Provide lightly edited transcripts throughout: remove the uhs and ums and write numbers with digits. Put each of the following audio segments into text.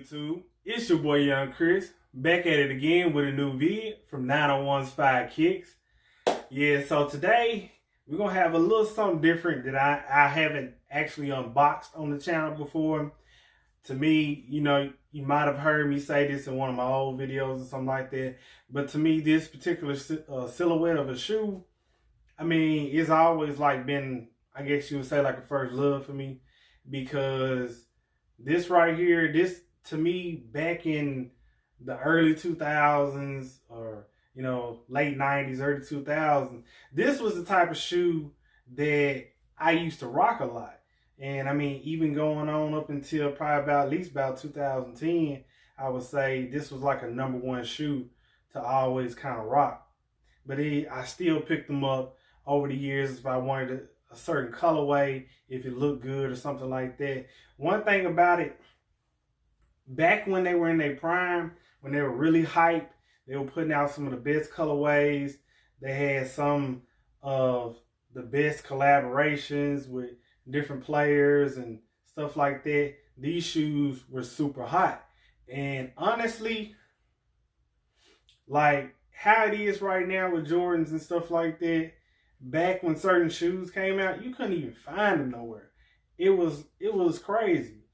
YouTube? It's your boy Young Chris, back at it again with a new vid from 901's 5 Kicks. Yeah, so today we're gonna have a little something different that I haven't actually unboxed on the channel before. To me, you might have heard me say this in one of my old videos or something like that, but to me, this particular silhouette of a shoe, it's always like been, I guess you would say, like a first love for me, because this right here, this to me, back in the early 2000s or late 90s, early 2000s, this was the type of shoe that I used to rock a lot. And even going on up until probably at least about 2010, I would say this was like a number one shoe to always kind of rock. But I still picked them up over the years if I wanted a certain colorway, if it looked good or something like that. One thing about it, back when they were in their prime, when they were really hyped, they were putting out some of the best colorways. They had some of the best collaborations with different players and stuff like that. These shoes were super hot. And honestly, like how it is right now with Jordans and stuff like that, back when certain shoes came out, you couldn't even find them nowhere. It was crazy.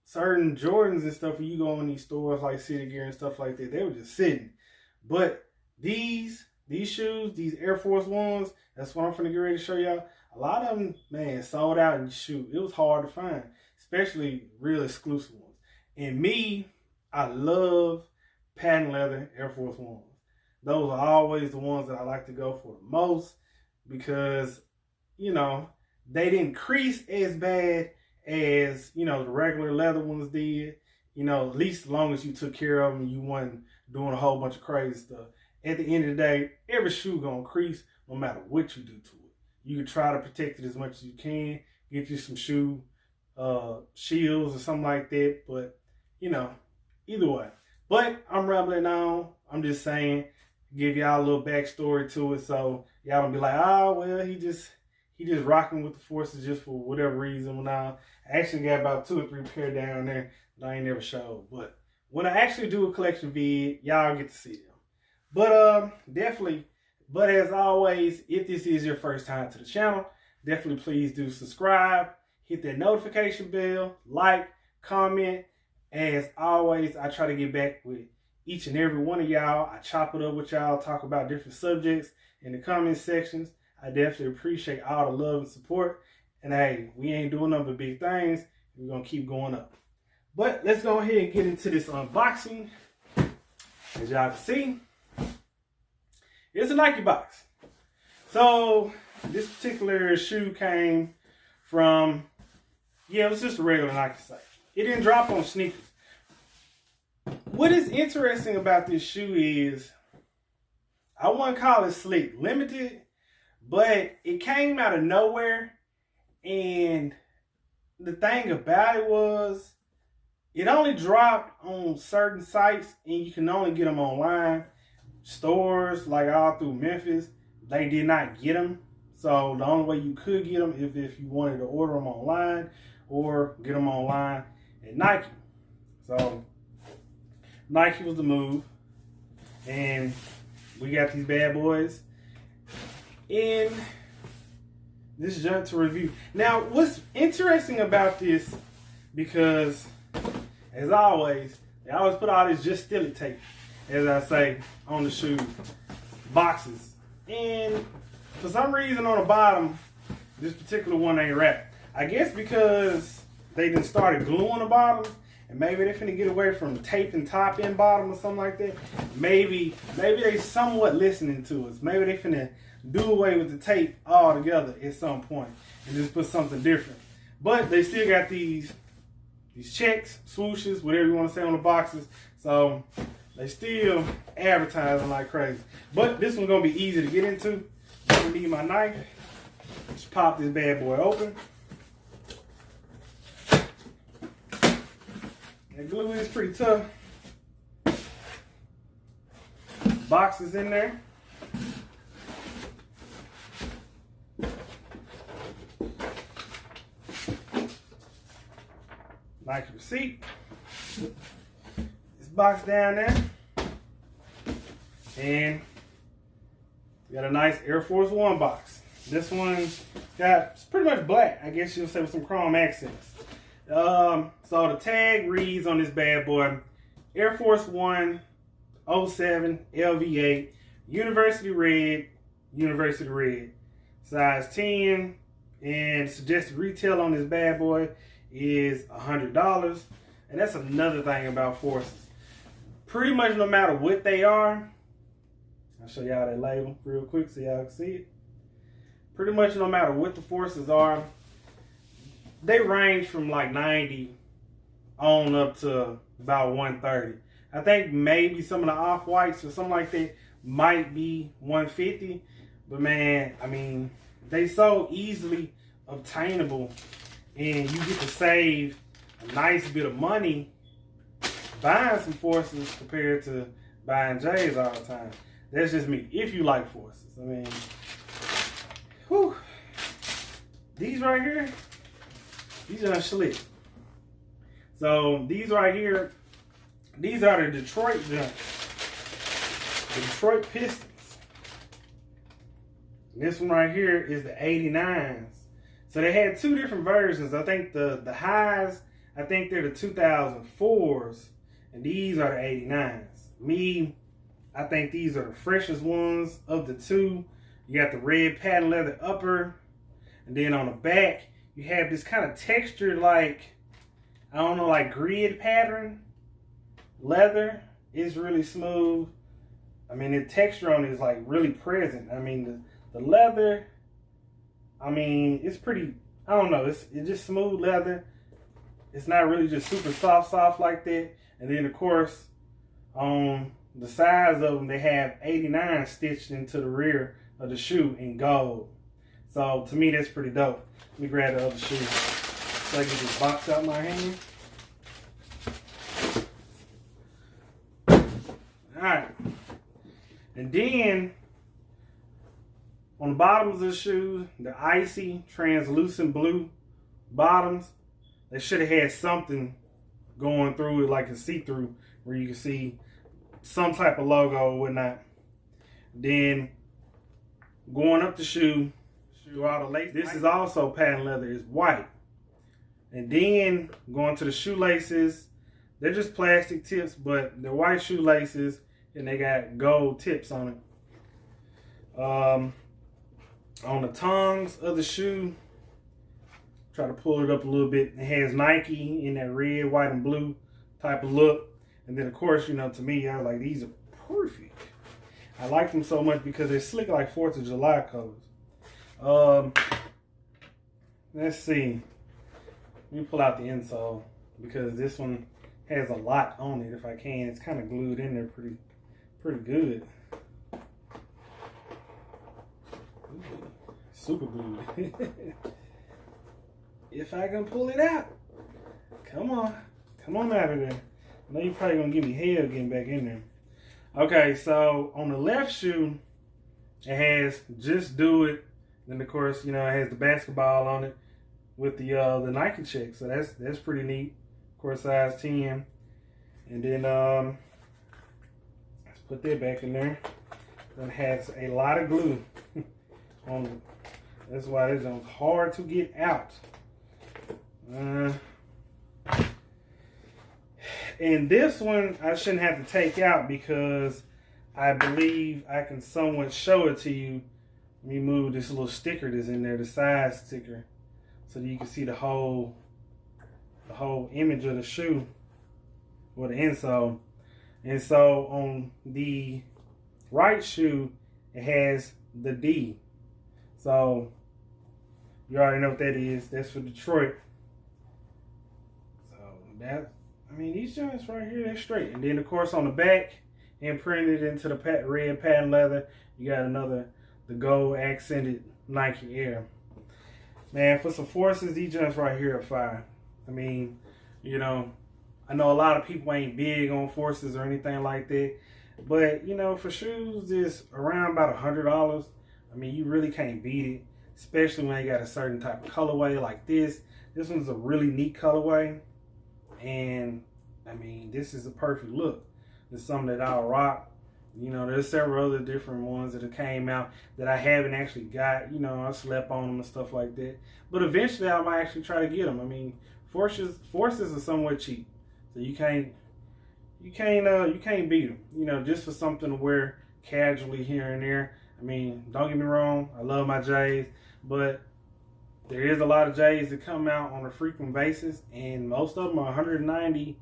Certain Jordans and stuff, when you go in these stores like City Gear and stuff like that, they were just sitting. But these shoes, these Air Force Ones, that's what I'm finna get ready to show y'all. A lot of them, man, sold out and shoot. It was hard to find, especially real exclusive ones. And me, I love patent leather Air Force Ones. Those are always the ones that I like to go for the most because, they didn't crease as bad as, the regular leather ones did. At least as long as you took care of them and you weren't doing a whole bunch of crazy stuff. At the end of the day, every shoe gonna crease no matter what you do to it. You can try to protect it as much as you can, get you some shoe shields or something like that, but either way. But I'm rambling on. I'm just saying, give y'all a little backstory to it, so y'all don't be like, oh well, he just rocking with the forces just for whatever reason. When I actually got about 2 or 3 pair down there that I ain't never showed, but when I actually do a collection vid, y'all get to see them. But definitely. But as always, if this is your first time to the channel, definitely please do subscribe, hit that notification bell, like, comment. As always, I try to get back with each and every one of y'all. I chop it up with y'all, talk about different subjects in the comment sections. I definitely appreciate all the love and support. And hey, we ain't doing nothing but big things. We're going to keep going up. But let's go ahead and get into this unboxing. As y'all can see, it's a Nike box. So this particular shoe came from, it was just a regular Nike site. It didn't drop on sneakers. What is interesting about this shoe is, I wouldn't call it slick limited, but it came out of nowhere. And the thing about it was, it only dropped on certain sites and you can only get them online. Stores like all through Memphis, they did not get them. So the only way you could get them is if you wanted to order them online or get them online at Nike. So Nike was the move, and we got these bad boys in this junk to review. Now, what's interesting about this, because as always, they always put all this just still it tape, as I say, on the shoe boxes. And for some reason on the bottom, this particular one ain't wrapped. I guess because they done started gluing the bottom, and maybe they finna get away from taping top and bottom or something like that. Maybe they somewhat listening to us. Maybe they finna do away with the tape altogether at some point and just put something different. But they still got these checks, swooshes, whatever you want to say on the boxes. So they still advertising like crazy. But this one's going to be easy to get into. I'm going to need my knife. Just pop this bad boy open. That glue is pretty tough. Box is in there. Nike receipt. this box down there. And we got a nice Air Force One box. This one's got, it's pretty much black, I guess you'll say, with some chrome accents. So the tag reads on this bad boy, Air Force One 07 LV8, University Red, size 10, and suggested retail on this bad boy is $100. And that's another thing about Forces. Pretty much no matter what they are, I'll show y'all that label real quick so y'all can see it. Pretty much no matter what the Forces are, they range from like 90 on up to about 130. I think maybe some of the off-whites or something like that might be 150. But man, I mean, they so easily obtainable, and you get to save a nice bit of money buying some Forces compared to buying J's all the time. That's just me. If you like Forces, I mean, whew. These right here, these are slick. So these right here, these are the Detroit Giants, the Detroit Pistons. This one right here is the 89s. So they had two different versions. I think the highs, I think they're the 2004s, and these are the 89s. I think these are the freshest ones of the two. You got the red patent leather upper, and then on the back, you have this kind of textured, like, I don't know, like grid pattern leather. It's really smooth. I mean, the texture on it is like really present. I mean, the leather, I mean, it's pretty, I don't know, it's just smooth leather. It's not really just super soft like that. And then, of course, on the sides of them, they have 89 stitched into the rear of the shoe in gold. So, to me, that's pretty dope. Let me grab the other shoe so I can get this box out of my hand. Alright. And then, on the bottoms of the shoes, the icy, translucent blue bottoms, they should have had something going through it, like a see-through, where you can see some type of logo or whatnot. Then, going up the shoe, all the lace. This is also patent leather. It's white. And then, going to the shoelaces, they're just plastic tips, but they're white shoelaces, and they got gold tips on it. On the tongues of the shoe, try to pull it up a little bit. It has Nike in that red, white, and blue type of look. And then, of course, you know, to me, I was like, these are perfect. I like them so much because they're slick like 4th of July colors. Let's see. Let me pull out the insole because this one has a lot on it. If I can, it's kind of glued in there pretty good. Super glued. If I can pull it out. Come on out of there. I know you're probably gonna give me hell getting back in there. Okay, so on the left shoe, it has Just Do It. Then of course, you know, it has the basketball on it with the Nike check. So that's pretty neat. Of course, size 10. And then let's put that back in there. That has a lot of glue on it. That's why this one's hard to get out. And this one I shouldn't have to take out because I believe I can somewhat show it to you. Let me move this little sticker that's in there, the size sticker, so that you can see the whole image of the shoe or the insole. And so on the right shoe, it has the D. So you already know what that is. That's for Detroit. So that, I mean, these joints right here, they're straight. And then, of course, on the back, imprinted into the red patent leather, you got the gold accented Nike Air. Man, for some Forces, these joints right here are fire. I mean, you know, I know a lot of people ain't big on Forces or anything like that. But, you know, for shoes, it's around about $100. I mean, you really can't beat it, especially when they got a certain type of colorway like this. This one's a really neat colorway, and I mean, this is a perfect look. It's something that I'll rock. You know, there's several other different ones that have came out that I haven't actually got. You know, I slept on them and stuff like that. But eventually, I might actually try to get them. I mean, forces are somewhat cheap, so you can't beat them. You know, just for something to wear casually here and there. I mean, don't get me wrong, I love my J's, but there is a lot of J's that come out on a frequent basis, and most of them are 190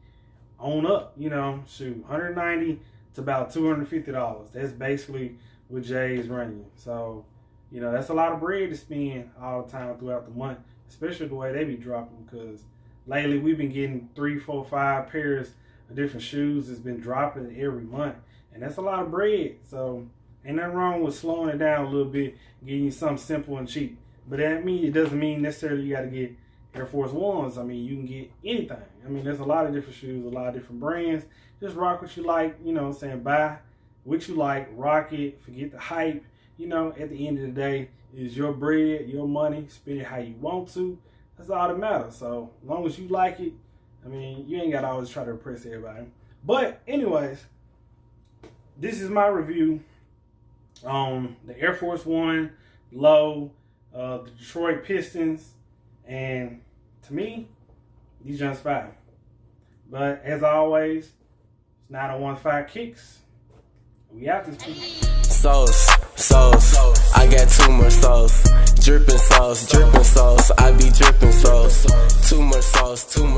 on up. You know, shoot, 190 to about $250. That's basically what J's run you. So, you know, that's a lot of bread to spend all the time throughout the month, especially the way they be dropping. Because lately we've been getting 3, 4, 5 pairs of different shoes that's been dropping every month, and that's a lot of bread. So ain't nothing wrong with slowing it down a little bit, getting you something simple and cheap. But it doesn't mean necessarily you got to get Air Force 1's. I mean, you can get anything. I mean, there's a lot of different shoes, a lot of different brands. Just rock what you like, you know what I'm saying? Buy what you like, rock it, forget the hype. You know, at the end of the day, it's your bread, your money, spend it how you want to. That's all that matters. So, as long as you like it, I mean, you ain't got to always try to impress everybody. But, anyways, this is my review on the Air Force 1 Low, the Detroit Pistons, and to me, these just fire. But as always, it's 901 Kicks. We out this week. Sauce, I got too much sauce. Dripping sauce, I be dripping sauce. Too much sauce, too much.